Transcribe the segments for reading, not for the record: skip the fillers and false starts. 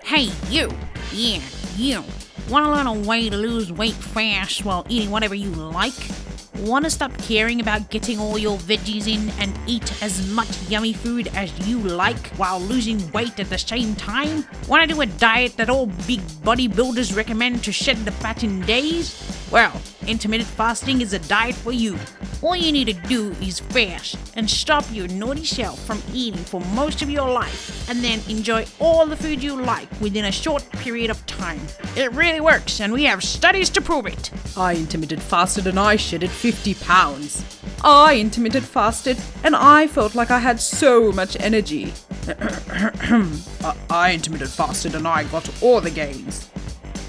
Hey, you! Yeah, you! Want to learn a way to lose weight fast while eating whatever you like? Want to stop caring about getting all your veggies in and eat as much yummy food as you like while losing weight at the same time? Want to do a diet that all big bodybuilders recommend to shed the fat in days? Well, intermittent fasting is a diet for you. All you need to do is fast and stop your naughty self from eating for most of your life and then enjoy all the food you like within a short period of time. It really works, and we have studies to prove it. I intermittent fasted and I shedded 50 pounds. I intermittent fasted and I felt like I had so much energy. I intermittent fasted and I got all the gains.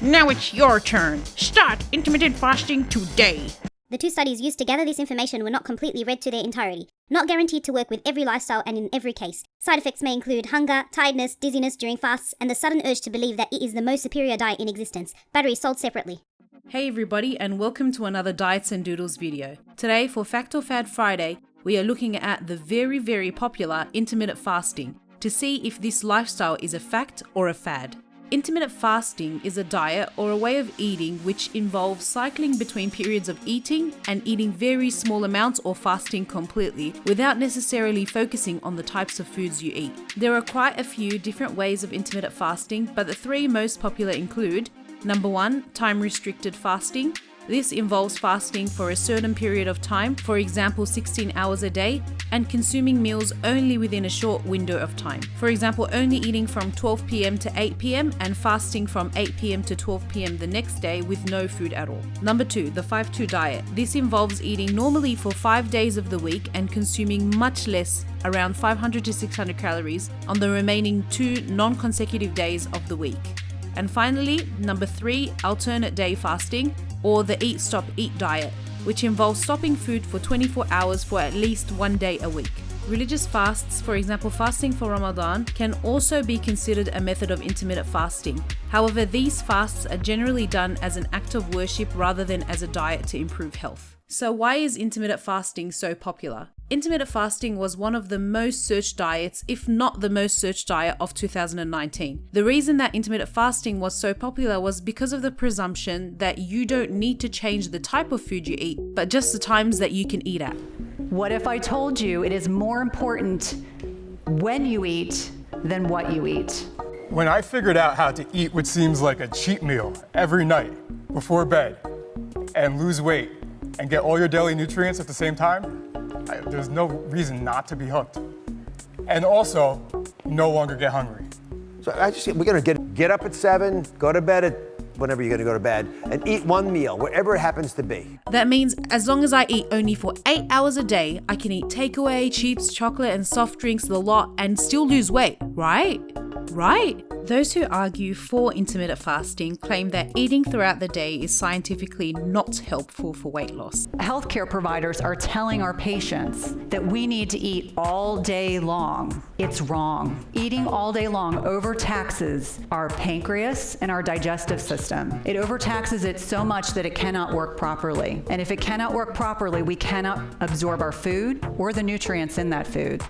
Now it's your turn. Start intermittent fasting today. The two studies used to gather this information were not completely read to their entirety, not guaranteed to work with every lifestyle and in every case. Side effects may include hunger, tiredness, dizziness during fasts, and the sudden urge to believe that it is the most superior diet in existence. Batteries sold separately. Hey everybody, and welcome to another Diets and Doodles video. Today for Fact or Fad Friday, we are looking at the very popular intermittent fasting to see if this lifestyle is a fact or a fad. Intermittent fasting is a diet or a way of eating which involves cycling between periods of eating and eating very small amounts or fasting completely without necessarily focusing on the types of foods you eat. There are quite a few different ways of intermittent fasting, but the three most popular include: number 1, time-restricted fasting. This involves fasting for a certain period of time, for example 16 hours a day, and consuming meals only within a short window of time. For example, only eating from 12 p.m. to 8 p.m. and fasting from 8 p.m. to 12 p.m. the next day with no food at all. Number 2, the 5-2 diet. This involves eating normally for 5 days of the week and consuming much less, around 500 to 600 calories, on the remaining 2 non-consecutive days of the week. And finally, number 3, alternate day fasting, or the Eat Stop Eat diet, which involves stopping food for 24 hours for at least 1 day a week. Religious fasts, for example fasting for Ramadan, can also be considered a method of intermittent fasting. However, these fasts are generally done as an act of worship rather than as a diet to improve health. So why is intermittent fasting so popular? Intermittent fasting was one of the most searched diets, if not the most searched diet of 2019. The reason that intermittent fasting was so popular was because of the presumption that you don't need to change the type of food you eat, but just the times that you can eat at. What if I told you it is more important when you eat than what you eat? When I figured out how to eat what seems like a cheat meal every night before bed and lose weight and get all your daily nutrients at the same time, there's no reason not to be hooked. And also, no longer get hungry. So we're gonna get up at 7, go to bed at whenever you're gonna go to bed, and eat one meal, wherever it happens to be. That means as long as I eat only for 8 hours a day, I can eat takeaway, chips, chocolate, and soft drinks, the lot, and still lose weight, right? Right? Those who argue for intermittent fasting claim that eating throughout the day is scientifically not helpful for weight loss. Healthcare providers are telling our patients that we need to eat all day long. It's wrong. Eating all day long overtaxes our pancreas and our digestive system. It overtaxes it so much that it cannot work properly. And if it cannot work properly, we cannot absorb our food or the nutrients in that food.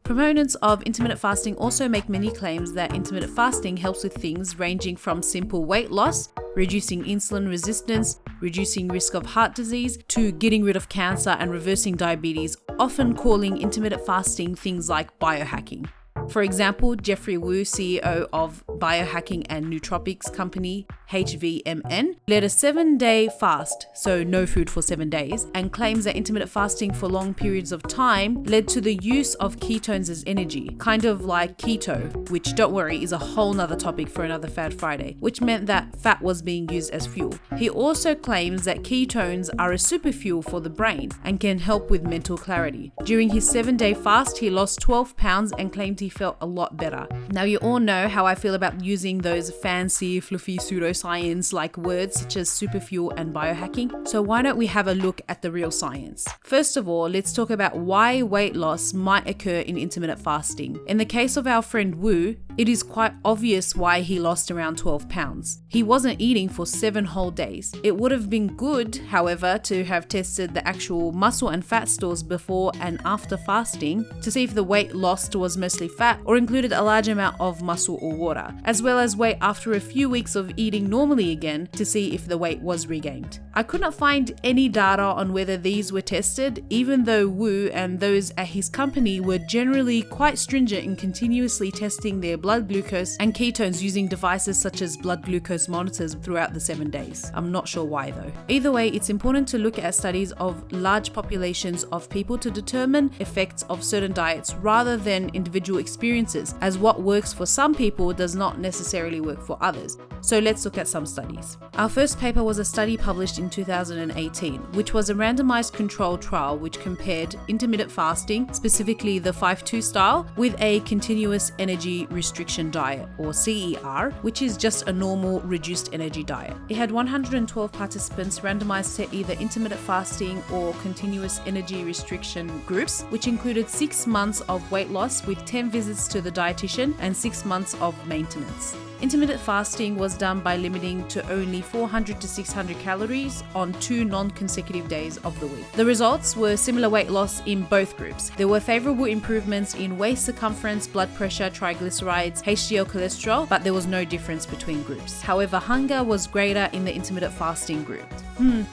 Proponents of intermittent fasting also make many claims that intermittent fasting helps with things ranging from simple weight loss, reducing insulin resistance, reducing risk of heart disease, to getting rid of cancer and reversing diabetes, often calling intermittent fasting things like biohacking. For example, Jeffrey Wu, CEO of biohacking and nootropics company HVMN, led a 7-day fast, so no food for 7 days, and claims that intermittent fasting for long periods of time led to the use of ketones as energy, kind of like keto, which, don't worry, is a whole nother topic for another Fad Friday, which meant that fat was being used as fuel. He also claims that ketones are a super fuel for the brain and can help with mental clarity. During his 7-day fast, he lost 12 pounds and claimed he felt a lot better. Now, you all know how I feel about using those fancy, fluffy pseudoscience like words such as superfuel and biohacking, so why don't we have a look at the real science? First of all, let's talk about why weight loss might occur in intermittent fasting. In the case of our friend Wu, It is quite obvious why he lost around 12 pounds. He wasn't eating for 7 whole days. It would have been good, however, to have tested the actual muscle and fat stores before and after fasting to see if the weight lost was mostly fat or included a large amount of muscle or water, as well as wait after a few weeks of eating normally again to see if the weight was regained. I could not find any data on whether these were tested, even though Wu and those at his company were generally quite stringent in continuously testing their blood glucose and ketones using devices such as blood glucose monitors throughout the 7 days. I'm not sure why though. Either way, it's important to look at studies of large populations of people to determine effects of certain diets rather than individual experiences, as what works for some people does not necessarily work for others. So let's look at some studies. Our first paper was a study published in 2018, which was a randomized controlled trial which compared intermittent fasting, specifically the 5-2 style, with a continuous energy restriction diet, or CER, which is just a normal reduced energy diet. It had 112 participants randomized to either intermittent fasting or continuous energy restriction groups, which included 6 months of weight loss with 10 visits to the dietitian and 6 months of maintenance. Intermittent fasting was done by limiting to only 400 to 600 calories on 2 non-consecutive days of the week. The results were similar weight loss in both groups. There were favorable improvements in waist circumference, blood pressure, triglycerides, HDL cholesterol, but there was no difference between groups. However, hunger was greater in the intermittent fasting group.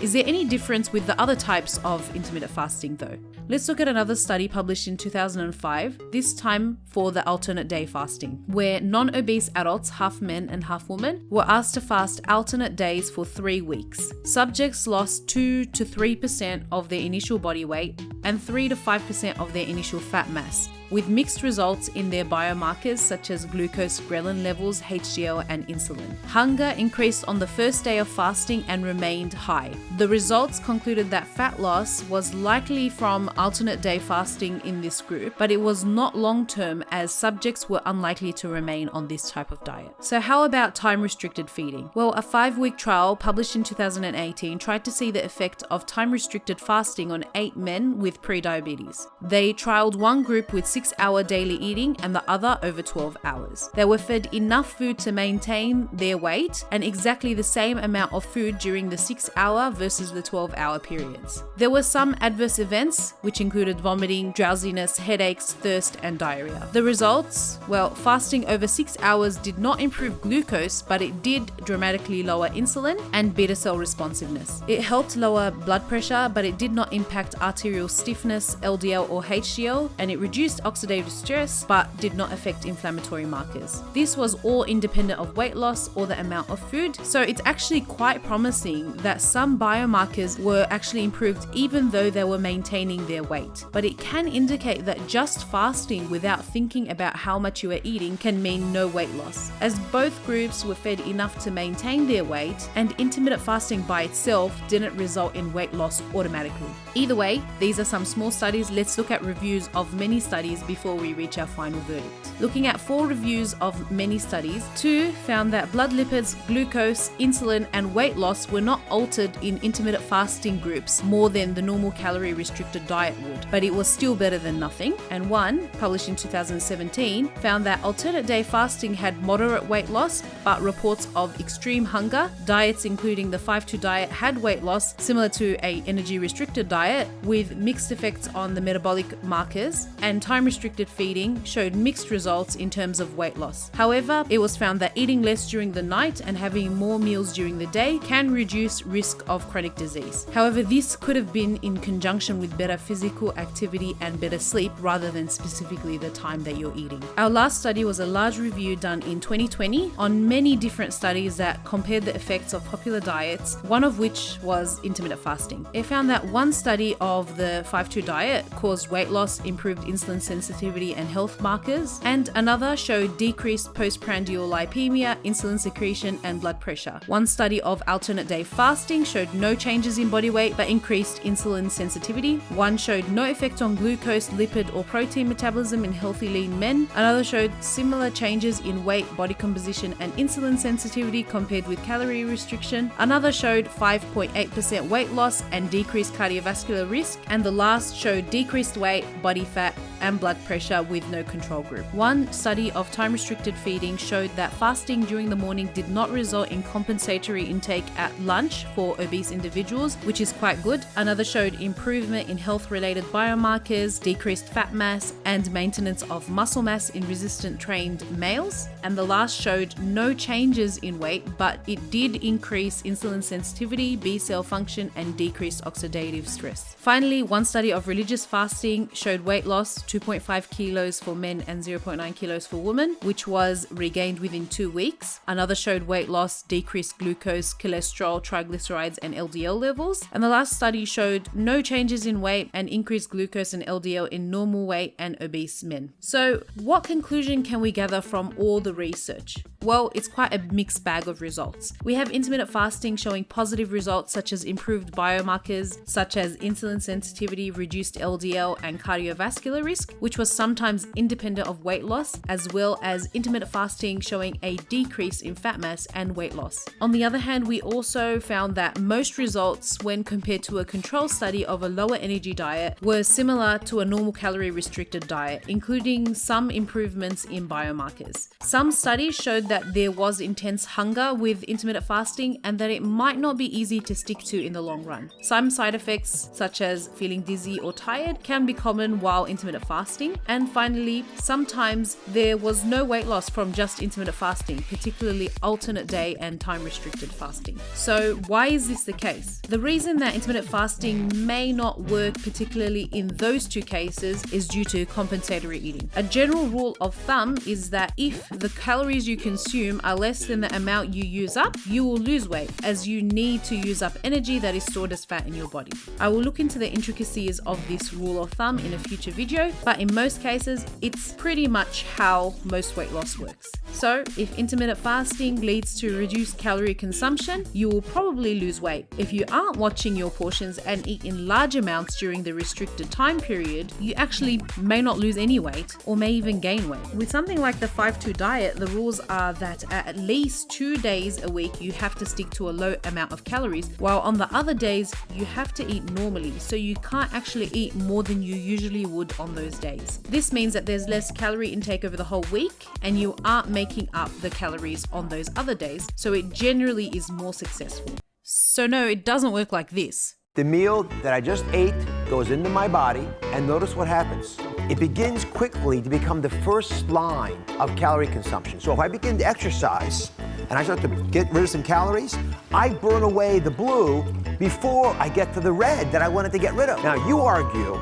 Is there any difference with the other types of intermittent fasting though? Let's look at another study published in 2005, this time for the alternate day fasting, where non-obese adults, half men and half women, were asked to fast alternate days for 3 weeks. Subjects lost 2 to 3% of their initial body weight and 3 to 5% of their initial fat mass, with mixed results in their biomarkers such as glucose, ghrelin levels, HDL, and insulin. Hunger increased on the first day of fasting and remained high. The results concluded that fat loss was likely from alternate day fasting in this group, but it was not long-term as subjects were unlikely to remain on this type of diet. So how about time-restricted feeding? Well, a 5-week trial published in 2018 tried to see the effect of time-restricted fasting on 8 men with pre-diabetes. They trialed one group with 6-hour daily eating and the other over 12 hours. They were fed enough food to maintain their weight and exactly the same amount of food during the 6-hour versus the 12-hour periods. There were some adverse events, which included vomiting, drowsiness, headaches, thirst, and diarrhea. The results? Well, fasting over 6 hours did not improve glucose, but it did dramatically lower insulin and beta cell responsiveness. It helped lower blood pressure, but it did not impact arterial stiffness, LDL, or HDL, and it reduced oxidative stress, but did not affect inflammatory markers. This was all independent of weight loss or the amount of food, so it's actually quite promising that some biomarkers were actually improved even though they were maintaining their weight. But it can indicate that just fasting without thinking about how much you are eating can mean no weight loss, as both groups were fed enough to maintain their weight, and intermittent fasting by itself didn't result in weight loss automatically. Either way, these are some small studies. Let's look at reviews of many studies before we reach our final verdict. Looking at 4 reviews of many studies, 2 found that blood lipids, glucose, insulin, and weight loss were not altered in intermittent fasting groups more than the normal calorie restricted diet would, but it was still better than nothing. And 1, published in 2017, found that alternate day fasting had moderate weight loss, but reports of extreme hunger. Diets including the 5-2 diet had weight loss similar to a energy restricted diet with mixed effects on the metabolic markers, and time-restricted feeding showed mixed results in terms of weight loss. However, it was found that eating less during the night and having more meals during the day can reduce risk of chronic disease. However, this could have been in conjunction with better physical activity and better sleep rather than specifically the time that you're eating. Our last study was a large review done in 2020 on many different studies that compared the effects of popular diets, one of which was intermittent fasting. It found that one study of the 5-2 diet caused weight loss, improved insulin sensitivity and health markers, and another showed decreased postprandial lipemia, insulin secretion, and blood pressure. One study of alternate day fasting showed no changes in body weight but increased insulin sensitivity. One showed no effect on glucose, lipid, or protein metabolism in healthy lean men. Another showed similar changes in weight, body composition, and insulin sensitivity compared with calorie restriction. Another showed 5.8% weight loss and decreased cardiovascular risk, and the last showed decreased weight, body fat, and blood pressure with no control group. One study of time-restricted feeding showed that fasting during the morning did not result in compensatory intake at lunch for obese individuals, which is quite good. Another showed improvement in health-related biomarkers, decreased fat mass, and maintenance of muscle mass in resistant trained males. And the last showed no changes in weight, but it did increase insulin sensitivity, B-cell function, and decreased oxidative stress. Finally, one study of religious fasting showed weight loss 2.5 kilos for men and 0.9 kilos for women, which was regained within 2 weeks. Another showed weight loss, decreased glucose, cholesterol, triglycerides, and LDL levels. And the last study showed no changes in weight and increased glucose and LDL in normal weight and obese men. So, what conclusion can we gather from all the research? Well, it's quite a mixed bag of results. We have intermittent fasting showing positive results such as improved biomarkers, such as insulin sensitivity, reduced LDL, and cardiovascular risk, which was sometimes independent of weight loss, as well as intermittent fasting showing a decrease in fat mass and weight loss. On the other hand, we also found that most results, when compared to a control study of a lower energy diet, were similar to a normal calorie restricted diet, including some improvements in biomarkers. Some studies showed that there was intense hunger with intermittent fasting and that it might not be easy to stick to in the long run. Some side effects, such as feeling dizzy or tired, can be common while intermittent fasting. And finally, sometimes there was no weight loss from just intermittent fasting, particularly alternate day and time-restricted fasting. So why is this the case? The reason that intermittent fasting may not work particularly in those two cases is due to compensatory eating. A general rule of thumb is that if the calories you consume are less than the amount you use up, you will lose weight, as you need to use up energy that is stored as fat in your body. I will look into the intricacies of this rule of thumb in a future video, but in most cases, it's pretty much how most weight loss works. So, if intermittent fasting leads to reduced calorie consumption, you will probably lose weight. If you aren't watching your portions and eat in large amounts during the restricted time period, you actually may not lose any weight or may even gain weight. With something like the 5-2 diet, the rules are that at least 2 days a week you have to stick to a low amount of calories, while on the other days you have to eat normally, so you can't actually eat more than you usually would on those days. This means that there's less calorie intake over the whole week and you aren't making up the calories on those other days, so it generally is more successful. So no, it doesn't work like this. The meal that I just ate goes into my body, and notice what happens. It begins quickly to become the first line of calorie consumption. So if I begin to exercise and I start to get rid of some calories, I burn away the blue before I get to the red that I wanted to get rid of. Now, you argue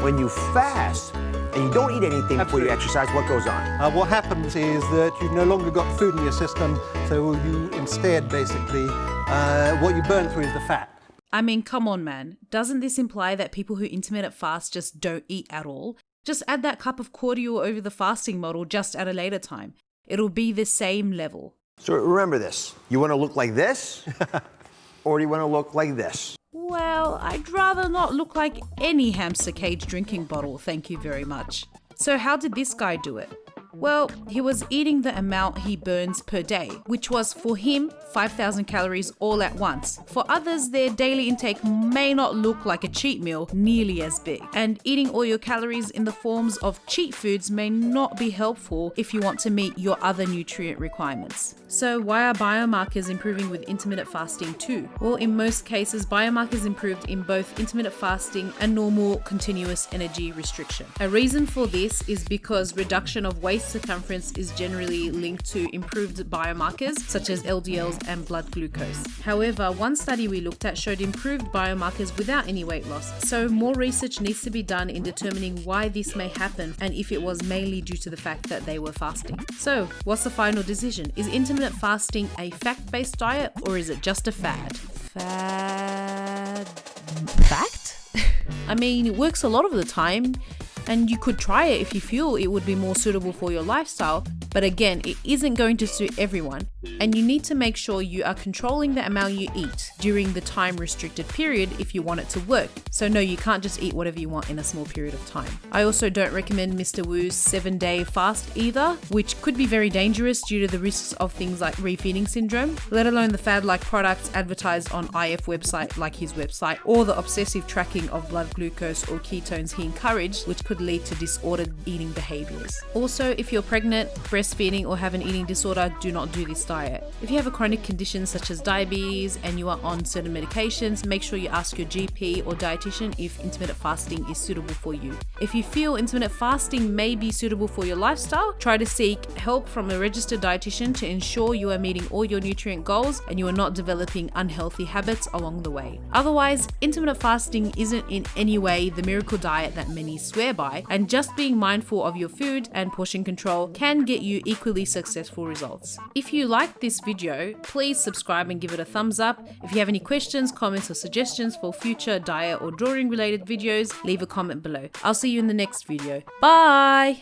when you fast and you don't eat anything before you exercise, what goes on? What happens is that you've no longer got food in your system, so you instead basically, what you burn through is the fat. I mean, come on, man. Doesn't this imply that people who intermittent fast just don't eat at all? Just add that cup of cordial over the fasting model just at a later time. It'll be the same level. So remember this. You want to look like this, or do you want to look like this? Well, I'd rather not look like any hamster cage drinking bottle, thank you very much. So how did this guy do it? Well, he was eating the amount he burns per day, which was for him 5,000 calories all at once. For others, their daily intake may not look like a cheat meal nearly as big. And eating all your calories in the forms of cheat foods may not be helpful if you want to meet your other nutrient requirements. So why are biomarkers improving with intermittent fasting too? Well, in most cases, biomarkers improved in both intermittent fasting and normal continuous energy restriction. A reason for this is because reduction of waist circumference is generally linked to improved biomarkers such as LDLs and blood glucose. However, one study we looked at showed improved biomarkers without any weight loss. So more research needs to be done in determining why this may happen and if it was mainly due to the fact that they were fasting. So what's the final decision? Is intermittent fasting a fact-based diet or is it just a fad? Fact? I mean, it works a lot of the time. And you could try it if you feel it would be more suitable for your lifestyle, but again, it isn't going to suit everyone. And you need to make sure you are controlling the amount you eat during the time restricted period if you want it to work. So no, you can't just eat whatever you want in a small period of time. I also don't recommend Mr. Wu's 7-day fast either, which could be very dangerous due to the risks of things like refeeding syndrome, let alone the fad-like products advertised on IF website like his website, or the obsessive tracking of blood glucose or ketones he encouraged, which could lead to disordered eating behaviors. Also, if you're pregnant, breastfeeding, or have an eating disorder, do not do this diet. If you have a chronic condition such as diabetes and you are on certain medications, make sure you ask your GP or dietitian if intermittent fasting is suitable for you. If you feel intermittent fasting may be suitable for your lifestyle, try to seek help from a registered dietitian to ensure you are meeting all your nutrient goals and you are not developing unhealthy habits along the way. Otherwise, intermittent fasting isn't in any way the miracle diet that many swear by, and just being mindful of your food and portion control can get you equally successful results. If you like this video, please subscribe and give it a thumbs up. If you have any questions, comments, or suggestions for future diet or drawing related videos, leave a comment below. I'll see you in the next video. Bye!